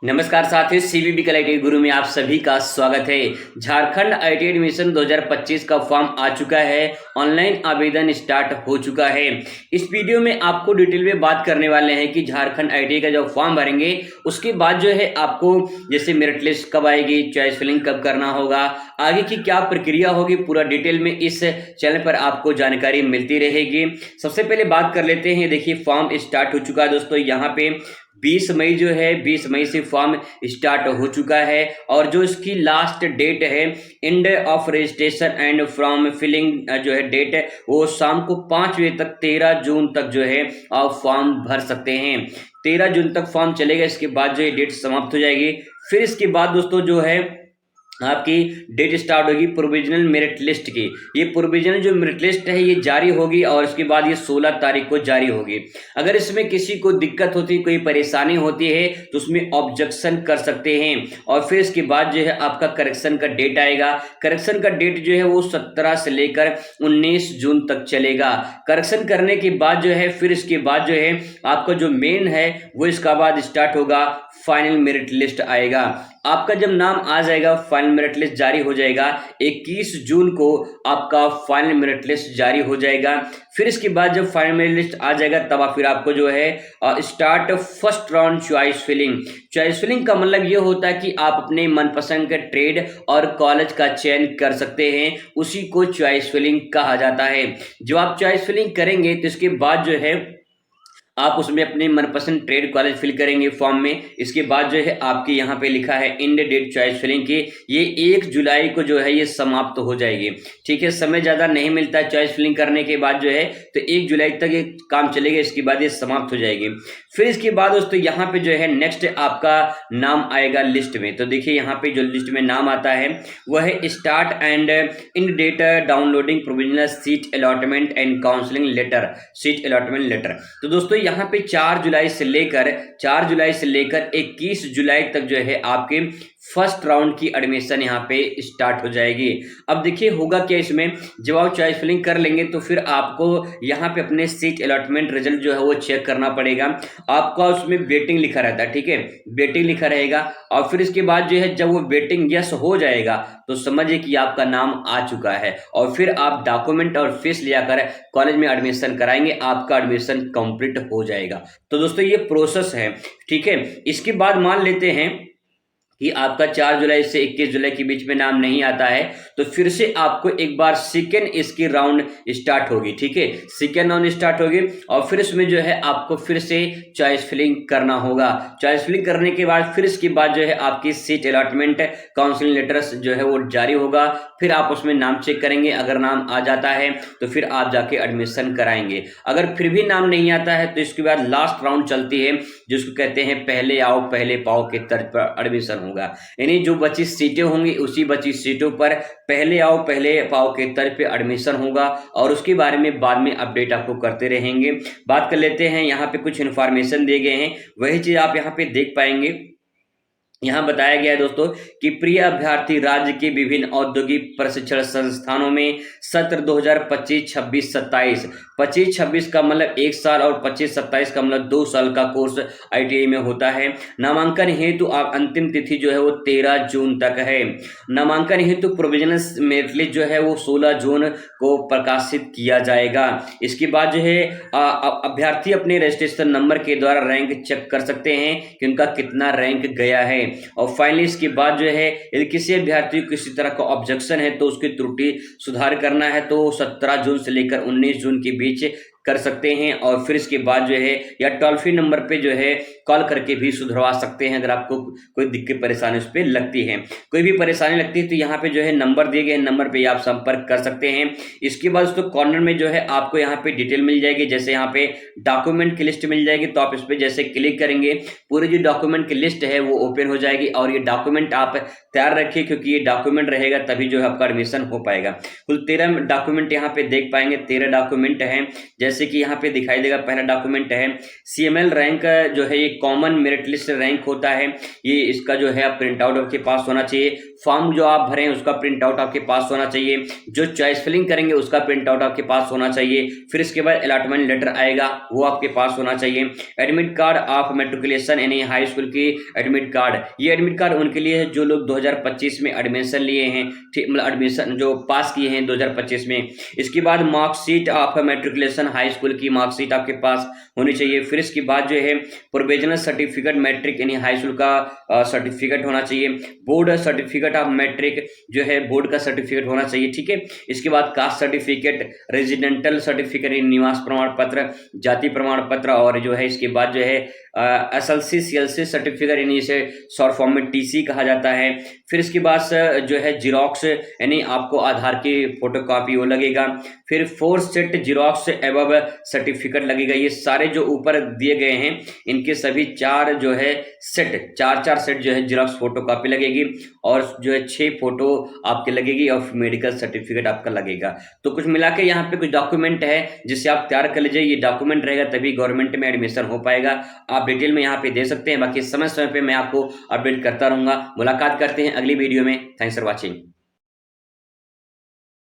नमस्कार साथियों, CVV IT गुरु में आप सभी का स्वागत है। झारखंड आईटी एडमिशन 2025 का फॉर्म आ चुका है। ऑनलाइन आवेदन स्टार्ट हो चुका है। इस वीडियो में आपको डिटेल में बात करने वाले हैं कि झारखंड आईटी का जब फॉर्म भरेंगे उसके बाद जो है आपको जैसे मेरिट लिस्ट कब आएगी, चॉइस फिलिंग कब करना होगा, आगे की क्या प्रक्रिया होगी, पूरा डिटेल में इस चैनल पर आपको जानकारी मिलती रहेगी। सबसे पहले बात कर लेते हैं। देखिए, फॉर्म स्टार्ट हो चुका है दोस्तों। यहाँ पे 20 मई जो है 20 मई से फॉर्म स्टार्ट हो चुका है और जो इसकी लास्ट डेट है, end of registration and form filling जो है डेट है वो शाम को 5 बजे तक 13 जून तक जो है आप फॉर्म भर सकते हैं। 13 जून तक फॉर्म चलेगा, इसके बाद जो है डेट समाप्त हो जाएगी। फिर इसके बाद दोस्तों जो है आपकी डेट स्टार्ट होगी प्रोविजनल मेरिट लिस्ट की। ये प्रोविजनल जो मेरिट लिस्ट है ये जारी होगी और इसके बाद ये 16 तारीख को जारी होगी। अगर इसमें किसी को दिक्कत होती, कोई परेशानी होती है तो उसमें ऑब्जेक्शन कर सकते हैं और फिर इसके बाद जो है आपका करेक्शन का डेट आएगा। करेक्शन का डेट जो है वो 17 से लेकर 19 जून तक चलेगा। करेक्शन करने के बाद जो है फिर इसके बाद जो है आपका जो मेन है वो इसका बाद स्टार्ट होगा, फाइनल मेरिट लिस्ट आएगा। आपका जब नाम आ जाएगा, फाइनल मेरिट लिस्ट जारी हो जाएगा। 21 जून को आपका फाइनल मेरिट लिस्ट जारी हो जाएगा। फिर इसके बाद जब फाइनल मेरिट लिस्ट आ जाएगा तब फिर आपको जो है start first round choice filling. Choice filling का मतलब ये होता है कि आप अपने मनपसंद के ट्रेड और कॉलेज का चयन कर सकते हैं, उसी को चॉइस फिलिंग कहा जाता है। जब आप चॉइस फिलिंग करेंगे तो इसके बाद जो है आप उसमें अपने मनपसंद ट्रेड कॉलेज फिल करेंगे फॉर्म में। इसके बाद जो है आपके यहाँ पे लिखा है एंड डेट चॉइस फिलिंग की, ये 1 जुलाई को जो है ये समाप्त हो जाएगी। ठीक है, समय ज़्यादा नहीं मिलता है चॉइस फिलिंग करने के बाद जो है, तो 1 जुलाई तक ये काम चलेगा, इसके बाद ये समाप्त हो जाएगी। फिर इसके बाद दोस्तों यहाँ पे जो है नेक्स्ट आपका नाम आएगा लिस्ट में। तो देखिए यहाँ पे जो लिस्ट में नाम आता है वह है start and end date downloading provisional seat allotment and counselling letter, seat allotment letter. तो दोस्तों यहाँ पे 4 जुलाई से लेकर 21 जुलाई तक जो है आपके फर्स्ट राउंड की एडमिशन यहाँ पे स्टार्ट हो जाएगी। अब देखिए होगा क्या इसमें, जब आप चॉइस फिलिंग कर लेंगे तो फिर आपको यहाँ पे अपने सीट अलॉटमेंट रिजल्ट जो है वो चेक करना पड़ेगा। आपका उसमें वेटिंग लिखा रहता है, ठीक है, वेटिंग लिखा रहेगा। और फिर इसके बाद जो है जब वो वेटिंग यस हो जाएगा तो समझिए कि आपका नाम आ चुका है और फिर आप डॉक्यूमेंट और फीस लेकर कॉलेज में एडमिशन कराएंगे, आपका एडमिशन कंप्लीट हो जाएगा। तो दोस्तों ये प्रोसेस है, ठीक है। इसके बाद मान लेते हैं कि आपका 4 जुलाई से 21 जुलाई के बीच में नाम नहीं आता है तो फिर से आपको एक बार सेकेंड इसकी राउंड स्टार्ट होगी, ठीक है, सेकेंड राउंड स्टार्ट होगी और फिर इसमें जो है आपको फिर से चॉइस फिलिंग करना होगा। चॉइस फिलिंग करने के बाद फिर इसके बाद जो है आपकी सीट अलॉटमेंट काउंसलिंग लेटर्स जो है वो जारी होगा। फिर आप उसमें नाम चेक करेंगे, अगर नाम आ जाता है तो फिर आप जाके एडमिशन कराएंगे। अगर फिर भी नाम नहीं आता है तो इसके बाद लास्ट राउंड चलती है जिसको कहते हैं पहले आओ पहले पाओ के तर्ज पर एडमिशन होगा। यानी जो बची सीटें होंगी उसी बची सीटों पर पहले आओ पहले पाओ के तर्ज पे एडमिशन होगा और उसके बारे में बाद में अपडेट आपको करते रहेंगे। बात कर लेते हैं, यहाँ पे कुछ इन्फॉर्मेशन दिए गए हैं, वही चीज आप यहाँ पे देख पाएंगे। यहाँ बताया गया है दोस्तों कि प्रिय अभ्यर्थी राज्य के विभिन्न औद्योगिक प्रशिक्षण संस्थानों में सत्र 2025-26-27, 25-26 का मतलब 1 साल और 25-27 का मतलब 2 साल का कोर्स आईटीआई में होता है। नामांकन हेतु अंतिम तिथि जो है वो 13 जून तक है। नामांकन हेतु प्रोविजनल मेरिट लिस्ट जो है वो 16 जून को प्रकाशित किया जाएगा। इसके बाद जो है अभ्यर्थी अपने रजिस्ट्रेशन नंबर के द्वारा रैंक चेक कर सकते हैं कि उनका कितना रैंक गया है। और फाइनली इसके बाद जो है यदि किसी अभ्यर्थी को किसी तरह का ऑब्जेक्शन है तो उसकी त्रुटि सुधार करना है तो 17 जून से लेकर 19 जून के बीच कर सकते हैं। और फिर इसके बाद जो है या टोल फ्री नंबर पे जो है कॉल करके भी सुधरवा सकते हैं। अगर आपको कोई दिक्कत परेशानी उस पर लगती है, कोई भी परेशानी लगती है तो यहाँ पे जो है नंबर दिए गए नंबर पे आप संपर्क कर सकते हैं। इसके बाद दोस्तों कॉर्नर में जो है आपको यहाँ पे डिटेल मिल जाएगी, जैसे यहाँ पे डॉक्यूमेंट की लिस्ट मिल जाएगी। तो आप इस पर जैसे क्लिक करेंगे पूरी जो डॉक्यूमेंट की लिस्ट है वो ओपन हो जाएगी और ये डॉक्यूमेंट आप तैयार रखिए क्योंकि ये डॉक्यूमेंट रहेगा तभी जो है आपका एडमिशन हो पाएगा। कुल 13 डॉक्यूमेंट यहाँ पे देख पाएंगे, 13 डॉक्यूमेंट हैं। जैसे जैसे कि यहाँ पे दिखाई देगा, पहला डॉक्यूमेंट है CML रैंक, जो है ये कॉमन मेरिट लिस्ट रैंक होता है। ये इसका जो है प्रिंट आउट आपके पास होना चाहिए। फॉर्म जो आप भरें उसका प्रिंट आउट आपके पास होना चाहिए। जो चॉइस फिलिंग करेंगे उसका प्रिंट आउट आपके पास होना चाहिए। फिर इसके बाद अलॉटमेंट लेटर आएगा, वो आपके पास होना चाहिए। एडमिट कार्ड ऑफ मेट्रिकुलेशन यानी हाई स्कूल की एडमिट कार्ड, ये एडमिट कार्ड उनके लिए है जो लोग 2025 में एडमिशन लिए हैं, मतलब एडमिशन जो पास किए हैं 2025 में। इसके बाद marksheet of matriculation, high school की मार्कशीट आपके पास होनी चाहिए। फिर इसके बाद जो है प्रोविजनल सर्टिफिकेट मैट्रिक यानी हाई स्कूल का सर्टिफिकेट होना चाहिए। बोर्ड सर्टिफिकेट ऑफ मैट्रिक जो है बोर्ड का सर्टिफिकेट होना चाहिए, ठीक है। इसके बाद कास्ट सर्टिफिकेट, रेजिडेंटल सर्टिफिकेट, निवास प्रमाण पत्र, जाति प्रमाण पत्र, और जो है इसके बाद जो है SLC CLC सर्टिफिकेट यानी इसे शॉर्ट फॉर्म में TC कहा जाता है। फिर इसके बाद जो है जीरोक्स यानी आपको आधार की फोटोकॉपी वो लगेगा। फिर 4 सेट जीरोक्स एबव सर्टिफिकेट लगेगा। ये सारे जो ऊपर दिए गए हैं इनके सभी 4 जो है सेट, 4 सेट जो है जीरोक्स फोटोकॉपी लगेगी, और जो है 6 फोटो आपके लगेगी, और मेडिकल सर्टिफिकेट आपका लगेगा। तो कुछ मिला के यहाँ पे कुछ डॉक्यूमेंट है जिससे आप तैयार कर लीजिए। ये डॉक्यूमेंट रहेगा तभी गवर्नमेंट में एडमिशन हो पाएगा। आप डिटेल में यहाँ पे दे सकते हैं, बाकी समय समय पे मैं आपको अपडेट करता रहूंगा। मुलाकात करते हैं अगली वीडियो में। Thanks for watching.